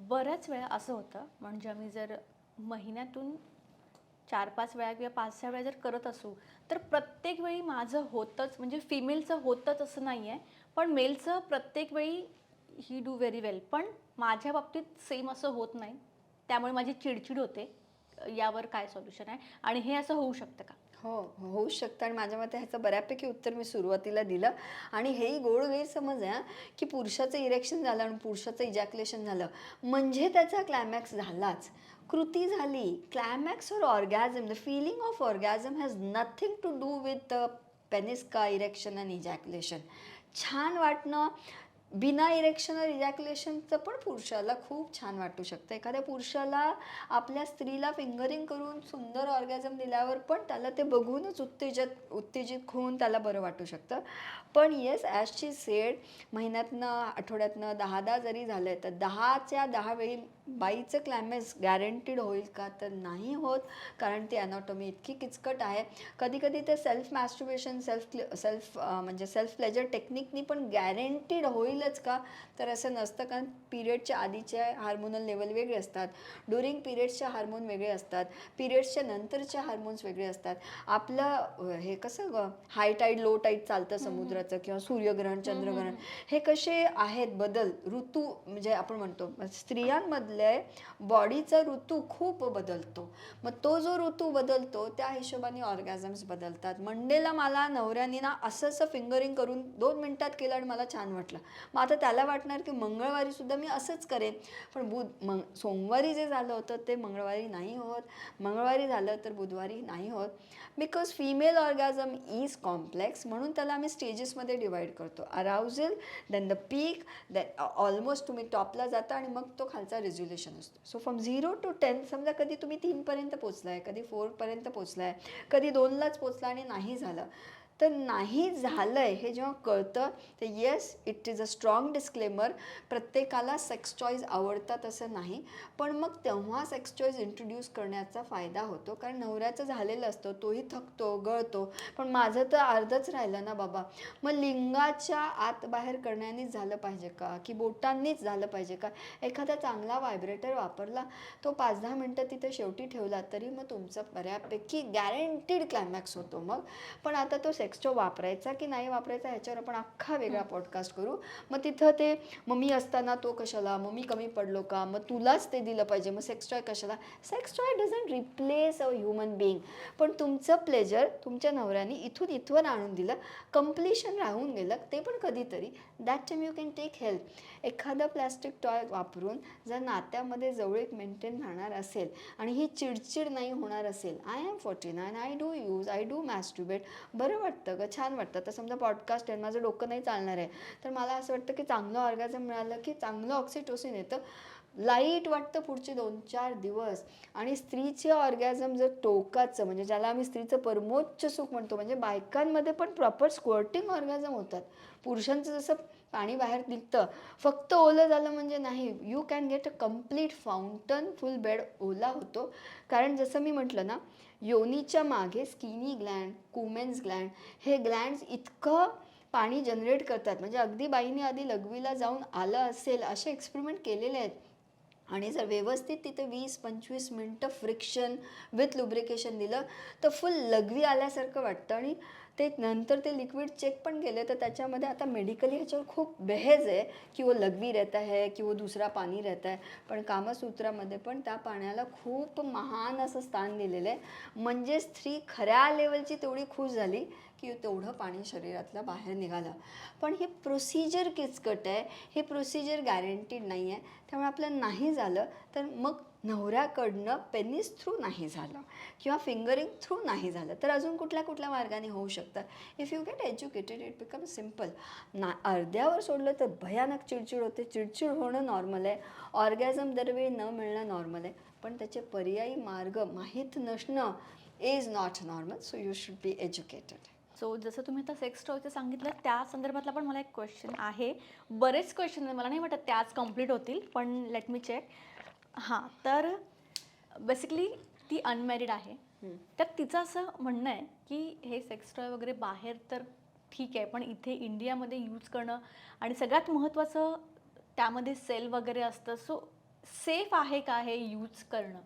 बऱ्याच वेळा असं होतं, म्हणजे आम्ही जर महिन्यातून 4-5 वेळा किंवा 5-6 वेळा जर करत असू, तर प्रत्येक वेळी माझं होतंच, म्हणजे फिमेलचं होतंच असं नाही आहे. पण मेलचं प्रत्येक वेळी ही डू व्हेरी वेल. पण माझ्या बाबतीत सेम असं होत नाही. त्यामुळे माझी चिडचिड होते. यावर काय सोल्युशन आहे? आणि हे असं होऊ शकतं का? हो, होऊच शकतं आणि माझ्या मते ह्याचं बऱ्यापैकी उत्तर मी सुरुवातीला दिलं आणि हेही गोड गैरसमज आहे हां, की पुरुषाचं इरेक्शन झालं आणि पुरुषाचं इजॅक्युलेशन झालं म्हणजे त्याचा क्लायमॅक्स झालाच. कृती झाली. क्लायमॅक्स और orgasm, the feeling of orgasm has nothing to do with penis का इरेक्शन अँड इजॅक्युलेशन. छान वाटणं बिना इरेक्शन और इजॅक्युलेशनचं पण पुरुषाला खूप छान वाटू शकतं. एखाद्या पुरुषाला आपल्या स्त्रीला फिंगरिंग करून सुंदर ऑर्गॅझम दिल्यावर पण त्याला ते बघूनच उत्तेजित होऊन त्याला बरं वाटू शकतं. पण येस, ॲज शी सेड, महिन्यातनं आठवड्यातनं 10-10 जरी झालं तर 10च्या 10 वेळी बाईचं क्लायमॅक्स गॅरंटीड होईल का? तर नाही होत, कारण ती ॲनाटॉमी इतकी किचकट आहे. कधी कधी ते सेल्फ मॅस्टुर्बेशन, म्हणजे सेल्फ प्लेजर टेक्निकनी पण गॅरंटीड होईलच का? तर असं नसतं, कारण पिरियडच्या आधीचे हार्मोनल लेवल वेगळे असतात, ड्युरिंग पिरियड्सचे हार्मोन वेगळे असतात, पिरियड्सच्या नंतरचे हार्मोन्स वेगळे असतात. आपलं हे कसं हाय टाईड लो टाईड चालतं समुद्राचं, किंवा सूर्यग्रहण चंद्रग्रहण, हे कसे आहेत बदल ऋतू, म्हणजे आपण म्हणतो स्त्रियांमधले बॉडीचा ऋतू खूप बदलतो. मग तो जो ऋतू बदलतो त्या हिशोबाने ऑर्गॅझम्स बदलतात. मंडेला मला नवऱ्याने ना असं फिंगरिंग करून 2 मिनिटात केलं आणि मला छान वाटलं. मग आता त्याला वाटणार की मंगळवारी सुद्धा मी असंच करेन. पण सोमवारी जे झालं होतं ते मंगळवारी नाही होत, मंगळवारी झालं तर बुधवारी नाही होत. Because female orgasm is complex, म्हणून त्याला आम्ही स्टेजेसमध्ये डिवाईड करतो. Arousal, then the peak, then almost तुम्ही टॉपला जाता आणि मग तो खालचा रेझोल्युशन असतो. सो फ्रॉम 0 to 10, समजा कधी तुम्ही 3पर्यंत पोचलाय, कधी 4पर्यंत पोचलाय, कधी 2लाच पोचला आणि नाही झालं. तर नाही झालंय हे जेव्हा कळतं, तर yes, it is a strong disclaimer. प्रत्येकाला सेक्स चॉईस आवडतात असं नाही, पण मग तेव्हा सेक्स चॉईस इंट्रोड्यूस करण्याचा फायदा होतो, कारण नवऱ्याचं झालेलं असतं, तोही थकतो, गळतो, पण माझं तर अर्धच राहिलं ना बाबा. मग लिंगाच्या आत बाहेर करण्यानेच झालं पाहिजे का, की बोटांनीच झालं पाहिजे का? एखादा चांगला व्हायब्रेटर वापरला, तो 5-10 मिनटं तिथे शेवटी ठेवला, तरी मग तुमचं बऱ्यापैकी गॅरंटीड क्लायमॅक्स होतो. मग पण आता तो सेक्सटॉय वापरायचा की नाही वापरायचा ह्याच्यावर आपण अख्खा वेगळा पॉडकास्ट करू. मग तिथं ते मग मी असताना तो कशाला, मग मी कमी पडलो का, मग तुलाच ते दिलं पाहिजे, मग सेक्सटॉय कशाला? Sex toy doesn't replace a human being. पण तुमचं प्लेजर तुमच्या नवऱ्याने इथून इथवर आणून दिलं, कम्प्लिशन राहून गेलं, ते पण कधीतरी, that time you can take help. एखादा प्लॅस्टिक टॉय वापरून जर नात्यामध्ये जवळीक मेंटेन राहणार असेल आणि ही चिडचिड नाही होणार असेल, I am 49, I do use, I do masturbate, बरं वाटतं ग, छान वाटतं. तर समजा पॉडकास्ट आहे, माझं डोकं नाही चालणार आहे, तर मला असं वाटतं की चांगलं ऑर्गॅझम मिळालं की चांगलं ऑक्सिटोसिन येतं, लाईट वाटतं पुढचे 2-4 दिवस. आणि स्त्रीचे ऑर्गॅझम जर टोकाचं, म्हणजे ज्याला आम्ही स्त्रीचं परमोच्च सुख म्हणतो, म्हणजे बायकांमध्ये पण प्रॉपर स्क्वर्टिंग ऑर्गॅझम होतात. पुरुषांचं जसं पाणी बाहेर निघतं, फक्त ओलं झालं म्हणजे नाही, you can get a complete fountain full bed ओला होतो. कारण जसं मी म्हटलं ना, योनीच्या मागे स्किनी ग्लँड, कुमेन्स ग्लँड, हे ग्लँड्स इतकं पाणी जनरेट करतात, म्हणजे अगदी बाईने आधी लघवीला जाऊन आलं असेल असे एक्सपेरिमेंट केलेले आहेत. आणि जर व्यवस्थित तिथे 20-25 मिनटं फ्रिक्शन विथ लुब्रिकेशन दिलं तर फुल लघवी आल्यासारखं वाटतं. आणि ते नंतर ते लिक्विड चेक पण केले, तर त्याच्यामध्ये आता मेडिकली ह्याच्यावर खूप बहेज आहे की वो लघवी रहता है की वो दुसरा पाणी रहता है. पण कामसूत्रामध्ये पण त्या पाण्याला खूप महान असं स्थान दिलेलं आहे. म्हणजे स्त्री खऱ्या लेवलची तेवढी खुश झाली की तेवढं पाणी शरीरातलं बाहेर निघालं. पण ही प्रोसिजर किचकट आहे, ही प्रोसिजर गॅरंटीड नाही आहे. त्यामुळे आपलं नाही झालं तर मग नवऱ्याकडनं पेनिस थ्रू नाही झालं किंवा फिंगरिंग थ्रू नाही झालं, तर अजून कुठल्या मार्गाने होऊ शकतं. If you get educated it become simple. अर्ध्यावर सोडलं तर भयानक चिडचिड होते. चिडचिड होणं नॉर्मल आहे, ऑर्गॅझम दरवेळी न मिळणं नॉर्मल आहे, पण त्याचे पर्यायी मार्ग माहीत नसणं is not normal. So you should be educated. So जसं तुम्ही आता सेक्स टॉयचं सांगितलं, त्या संदर्भातला पण मला एक क्वेश्चन आहे. बरेच क्वेश्चन आहे, मला नाही वाटत त्याच कंप्लीट होतील, पण लेट मी चेक. हां, तर बेसिकली ती अनमॅरिड आहे. तर तिचं असं म्हणणं आहे की हे सेक्स टॉय वगैरे बाहेर तर ठीक आहे, पण इथे इंडियामध्ये यूज करणं आणि सगळ्यात महत्त्वाचं त्यामध्ये सेल वगैरे असतं. सो सेफ आहे का हे यूज करणं?